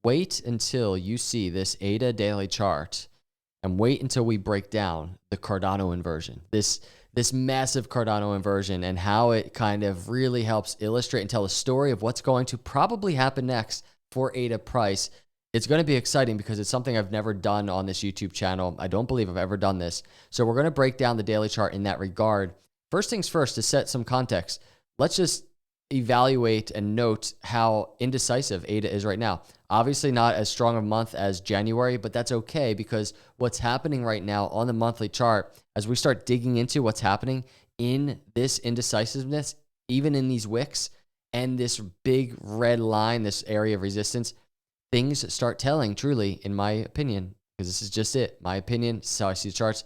wait until you see this ADA daily chart and wait until we break down the Cardano inversion. This massive Cardano inversion and how it kind of really helps illustrate and tell a story of what's going to probably happen next for ADA price. It's going to be exciting because it's something I've never done on this YouTube channel. I don't believe I've ever done this. So we're going to break down the daily chart in that regard. First things first, to set some context, let's just evaluate and note how indecisive ADA is right now. Obviously not as strong a month as January, but that's okay because what's happening right now on the monthly chart, as we start digging into what's happening in this indecisiveness, even in these wicks and this big red line, this area of resistance, things start telling truly, in my opinion, because this is just it, my opinion, this is how I see the charts,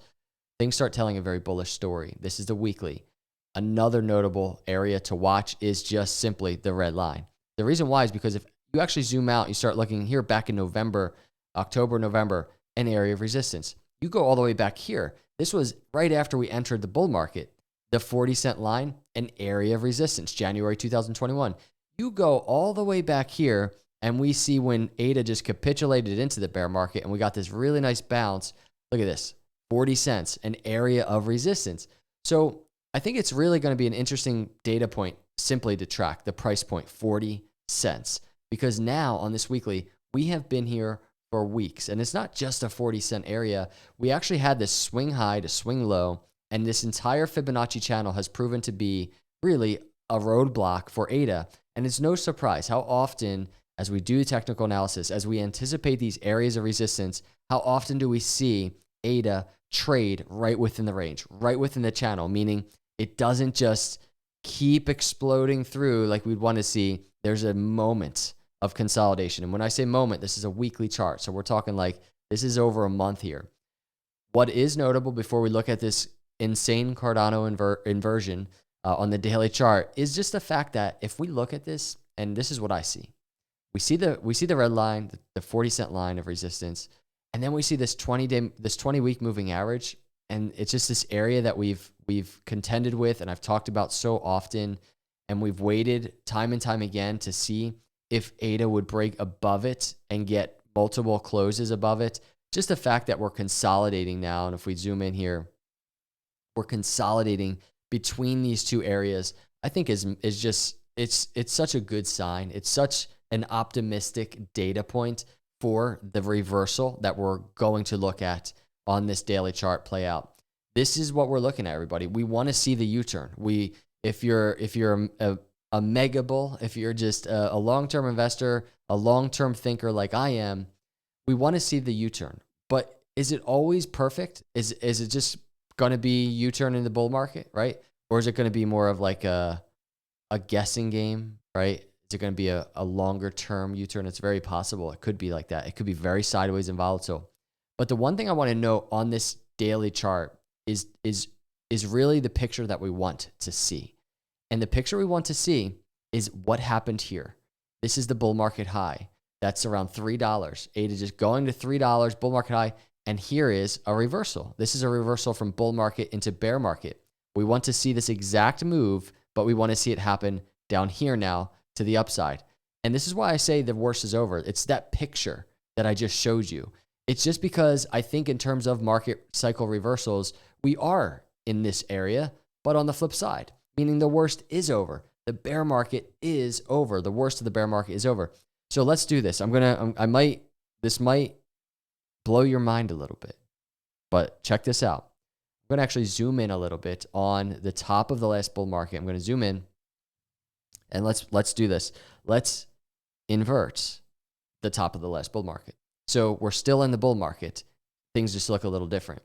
things start telling a very bullish story. This is the weekly. Another notable area to watch is just simply the red line. The reason why is because if you actually zoom out, you start looking here back in November, October, November, an area of resistance. You go all the way back here. This was right after we entered the bull market. The 40-cent line, an area of resistance, January 2021. You go all the way back here, and we see when ADA just capitulated into the bear market, and we got this really nice bounce. Look at this, 40 cents, an area of resistance. So I think it's really going to be an interesting data point simply to track the price point, 40 cents. Because now on this weekly, we have been here for weeks. And it's not just a 40-cent area. We actually had this swing high to swing low. And this entire Fibonacci channel has proven to be really a roadblock for ADA. And it's no surprise how often, as we do technical analysis, as we anticipate these areas of resistance, how often do we see ADA trade right within the range, right within the channel, meaning it doesn't just keep exploding through like we'd want to see. There's a moment of consolidation. And when I say moment, this is a weekly chart. So we're talking like this is over a month here. What is notable before we look at this insane Cardano inversion on the daily chart is just the fact that if we look at this, and this is what I see, we see the red line, the 40-cent line of resistance, and then we see this 20-week moving average. And it's just this area that we've contended with, and I've talked about so often, and we've waited time and time again to see if ADA would break above it and get multiple closes above it. Just the fact that we're consolidating now, and if we zoom in here, we're consolidating between these two areas, I think is just, it's such a good sign. It's such an optimistic data point for the reversal that we're going to look at on this daily chart play out. This is what we're looking at, everybody. We want to see the U-turn. If you're a mega bull, if you're just a long-term investor, a long-term thinker like I am, we want to see the U-turn. But is it always perfect? Is it just going to be U-turn in the bull market, right? Or is it going to be more of like a guessing game, right? Is it going to be a longer-term U-turn? It's very possible. It could be like that. It could be very sideways and volatile. But the one thing I want to note on this daily chart is really the picture that we want to see. And the picture we want to see is what happened here. This is the bull market high. That's around $3. ADA just going to $3, bull market high. And here is a reversal. This is a reversal from bull market into bear market. We want to see this exact move, but we want to see it happen down here now to the upside. And this is why I say the worst is over. It's that picture that I just showed you. It's just because I think in terms of market cycle reversals, we are in this area, but on the flip side, meaning the worst is over. The bear market is over. The worst of the bear market is over. So let's do this. This might blow your mind a little bit, but check this out. I'm going to actually zoom in a little bit on the top of the last bull market. I'm going to zoom in and let's do this. Let's invert the top of the last bull market. So we're still in the bull market. Things just look a little different.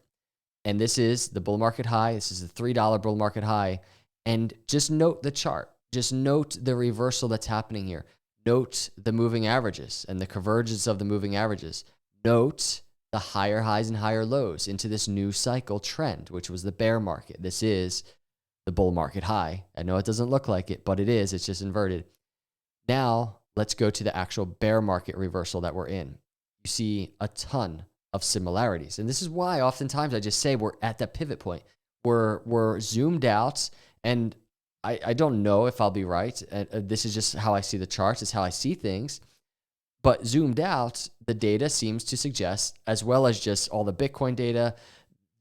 And this is the bull market high. This is the $3 bull market high. And just note the chart. Just note the reversal that's happening here. Note the moving averages and the convergence of the moving averages. Note the higher highs and higher lows into this new cycle trend, which was the bear market. This is the bull market high. I know it doesn't look like it, but it is. It's just inverted. Now, let's go to the actual bear market reversal that we're in. You see a ton of similarities. And this is why oftentimes I just say we're at that pivot point. We're zoomed out, and I don't know if I'll be right. This is just how I see the charts. It's how I see things. But zoomed out, the data seems to suggest, as well as just all the Bitcoin data,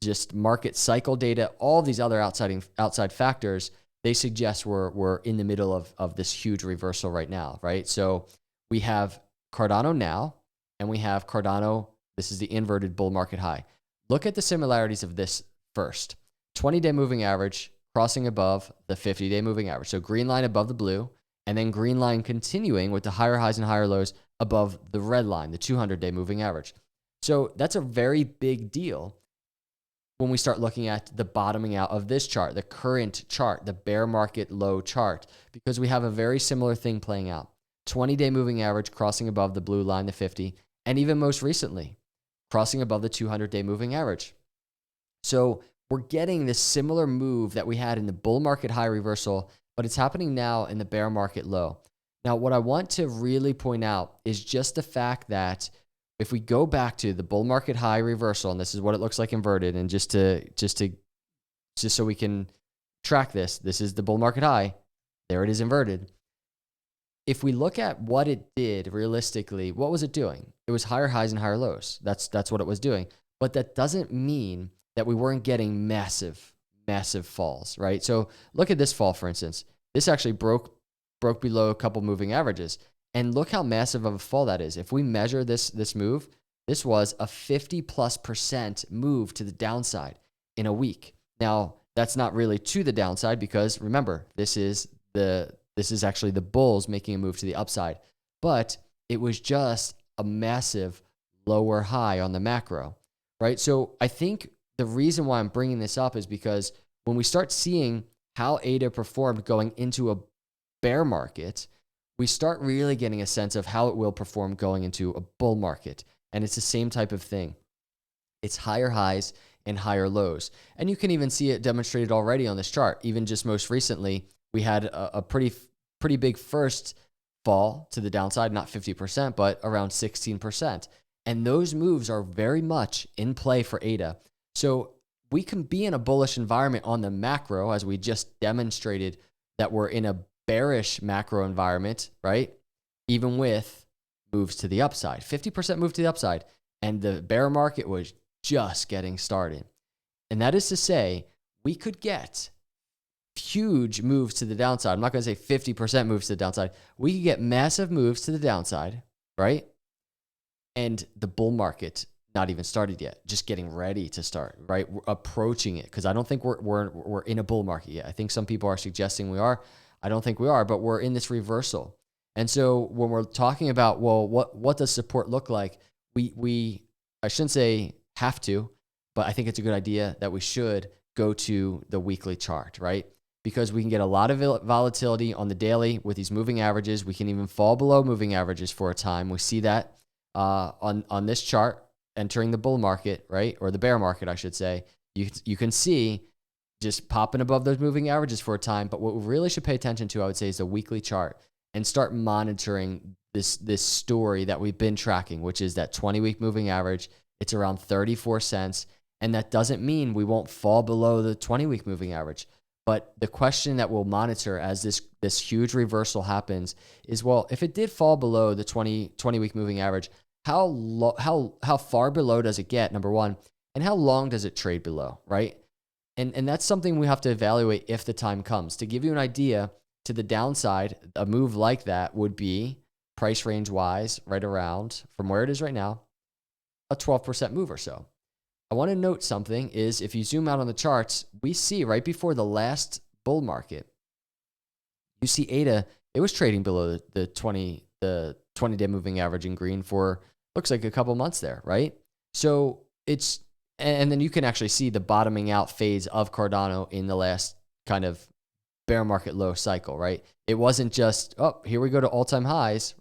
just market cycle data, all these other outside factors, they suggest we're in the middle of this huge reversal right now, right? So we have Cardano now, and we have Cardano, this is the inverted bull market high. Look at the similarities of this first. 20-day moving average crossing above the 50-day moving average. So green line above the blue, and then green line continuing with the higher highs and higher lows above the red line, the 200-day moving average. So that's a very big deal when we start looking at the bottoming out of this chart, the current chart, the bear market low chart, because we have a very similar thing playing out. 20-day moving average crossing above the blue line, the 50, and even most recently, crossing above the 200-day moving average. So we're getting this similar move that we had in the bull market high reversal, but it's happening now in the bear market low. Now, what I want to really point out is just the fact that if we go back to the bull market high reversal, and this is what it looks like inverted, and just so we can track this is the bull market high. There it is inverted. If we look at what it did realistically, what was it doing? It was higher highs and higher lows. That's what it was doing. But that doesn't mean that we weren't getting massive falls, right? So look at this fall, for instance. This actually broke below a couple moving averages. And look how massive of a fall that is. If we measure this move, this was a 50+% move to the downside in a week. Now, that's not really to the downside because remember, this is actually the bulls making a move to the upside. But it was just a massive lower high on the macro, right? So I think the reason why I'm bringing this up is because when we start seeing how ADA performed going into a bear market, we start really getting a sense of how it will perform going into a bull market. And it's the same type of thing. It's higher highs and higher lows. And you can even see it demonstrated already on this chart. Even just most recently, we had a pretty big first fall to the downside, not 50%, but around 16%. And those moves are very much in play for ADA. So we can be in a bullish environment on the macro, as we just demonstrated that we're in a bearish macro environment, right? Even with moves to the upside, 50% move to the upside, and the bear market was just getting started. And that is to say, we could get huge moves to the downside. I'm not going to say 50% moves to the downside. We could get massive moves to the downside, right? And the bull market not even started yet, just getting ready to start, right? We're approaching it, because I don't think we're in a bull market yet. I think some people are suggesting we are. I don't think we are, but we're in this reversal. And so when we're talking about, well, what does support look like? We I shouldn't say have to, but I think it's a good idea that we should go to the weekly chart, right? Because we can get a lot of volatility on the daily with these moving averages. We can even fall below moving averages for a time. We see that on this chart entering the bull market, right? Or the bear market, I should say. You can see just popping above those moving averages for a time. But what we really should pay attention to, I would say, is the weekly chart and start monitoring this story that we've been tracking, which is that 20-week moving average. It's around 34 cents. And that doesn't mean we won't fall below the 20-week moving average. But the question that we'll monitor as this huge reversal happens is, well, if it did fall below the 20-week moving average, how far below does it get, number one, and how long does it trade below, right? And that's something we have to evaluate if the time comes. To give you an idea, to the downside, a move like that would be price range wise right around, from where it is right now, a 12% move or so. I want to note something is, if you zoom out on the charts, we see right before the last bull market, you see ADA, it was trading below the 20-day moving average in green for, looks like a couple months there, right? So it's, and then you can actually see the bottoming out phase of Cardano in the last kind of bear market low cycle, right? It wasn't just, oh, here we go to all-time highs.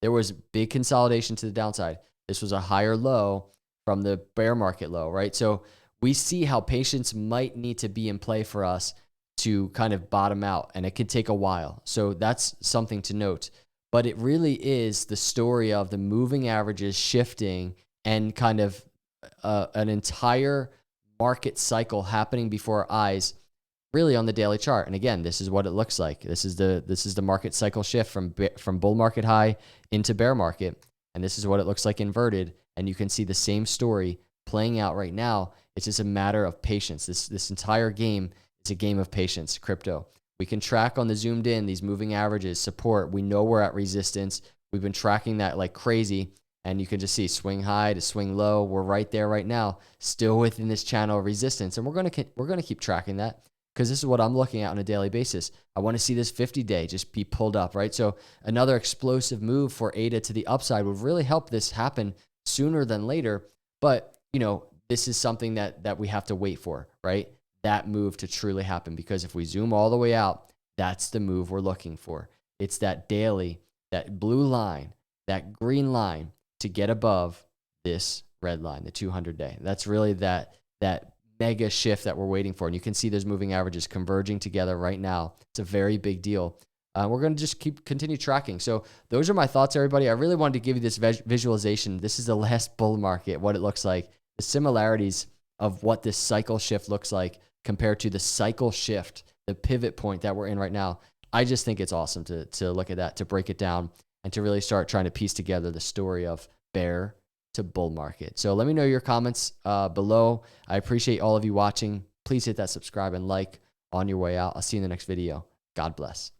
There was big consolidation to the downside. This was a higher low from the bear market low, right? So we see how patience might need to be in play for us to kind of bottom out, and it could take a while. So that's something to note. But it really is the story of the moving averages shifting and kind of an entire market cycle happening before our eyes, really on the daily chart. And again, this is what it looks like. This is the market cycle shift from bull market high into bear market. And this is what it looks like inverted. And you can see the same story playing out right now. It's just a matter of patience. This entire game is a game of patience, crypto. We can track on the zoomed in, these moving averages, support. We know we're at resistance. We've been tracking that like crazy. And you can just see swing high to swing low. We're right there right now, still within this channel of resistance. And we're gonna keep tracking that, because this is what I'm looking at on a daily basis. I want to see this 50-day just be pulled up, right? So another explosive move for ADA to the upside would really help this happen sooner than later. But, you know, this is something that we have to wait for, right? That move to truly happen, because if we zoom all the way out, that's the move we're looking for. It's that daily, that blue line, that green line, to get above this red line, the 200-day. That's really that mega shift that we're waiting for. And you can see those moving averages converging together right now. It's a very big deal. We're going to just continue tracking. So those are my thoughts, everybody. I really wanted to give you this visualization. This is the last bull market, what it looks like, the similarities of what this cycle shift looks like compared to the cycle shift, the pivot point that we're in right now. I just think it's awesome to look at that, to break it down, and to really start trying to piece together the story of bear to bull market. So let me know your comments below. I appreciate all of you watching. Please hit that subscribe and like on your way out. I'll see you in the next video. God bless.